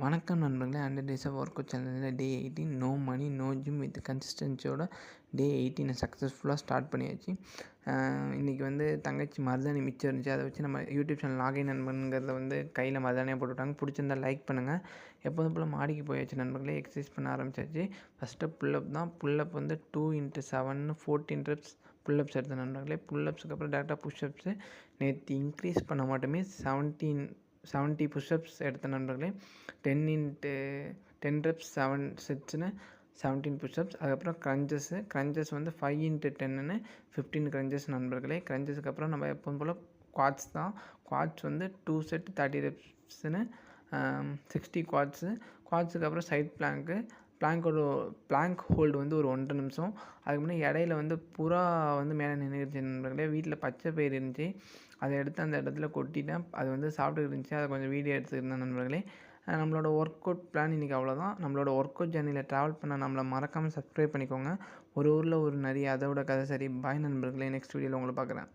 வணக்கம் நண்பர்களே. 100 days of work out சேலஞ்சில் day 18 no money no gym with கன்சிஸ்டன்சியோட டே 18 சக்ஸஸ்ஃபுல்லாக ஸ்டார்ட் பண்ணியாச்சு. இன்றைக்கி தங்கச்சி மருதாணி மிச்சம் இருந்துச்சு. அதை வச்சு நம்ம யூடியூப் சேனல் நாகை நண்பனுங்கிறத கையில் மருதாணியாக போட்டுவிட்டாங்க. பிடிச்சிருந்தால் லைக் பண்ணுங்கள். எப்போதும் போல் மாடிக்கு போயாச்சு நண்பர்களே. எக்ஸசைஸ் பண்ண ஆரம்பிச்சாச்சு. ஃபஸ்ட்டு புல்லப் தான். புல்லப் 2x7 14 reps புல்லப்ஸ் எடுத்த நண்பர்களே. புல்லப்ஸுக்கு அப்புறம் டேரெக்டாக புஷ்அப்ஸு. நேற்று இன்க்ரீஸ் பண்ண மட்டுமே 70 புஷ்அப்ஸ் எடுத்த நண்பர்களே. 10 reps 7 setsன்னு 17 புஷ்அப்ஸ். அதுக்கப்புறம் க்ரன்ச்சஸ் 5x10ன்னு 15 க்ரன்ச்சஸ் நண்பர்களே. க்ரன்ச்சஸுக்கு அப்புறம் நம்ம எப்போதும் போல் குவாட்ஸ் தான். குவாட்ஸ் 2 set 30 repsன்னு 60 குவாட்ஸு. குவாட்ஸுக்கு அப்புறம் சைட் பிளாங்க் ஹோல்டு ஒரு 1.5 நிமிஷம். அதுக்கு முன்னாடி இடையில புறா மேலே நின்றுச்சு நண்பர்களே. வீட்டில் பச்சை பயிர் இருந்துச்சு, அதை எடுத்து அந்த இடத்துல கொட்டிட்டேன். அது சாப்பிட்டுக்கிட்டு இருந்துச்சு. அதை கொஞ்சம் வீடியோ எடுத்துருந்தேன் நண்பர்களே. நம்மளோட ஒர்க் அவுட் பிளான் இன்றைக்கி அவ்வளோதான். நம்மளோட ஒர்க் அவுட் ஜர்னியில் ட்ராவல் பண்ண நம்மளை மறக்காமல் சப்ஸ்கிரைப் பண்ணிக்கோங்க. ஒரு ஊரில் ஒரு நரி, அதோட கதை சரி. பாய் நண்பர்களே. நெக்ஸ்ட் வீடியோவில் உங்களை பார்க்குறேன்.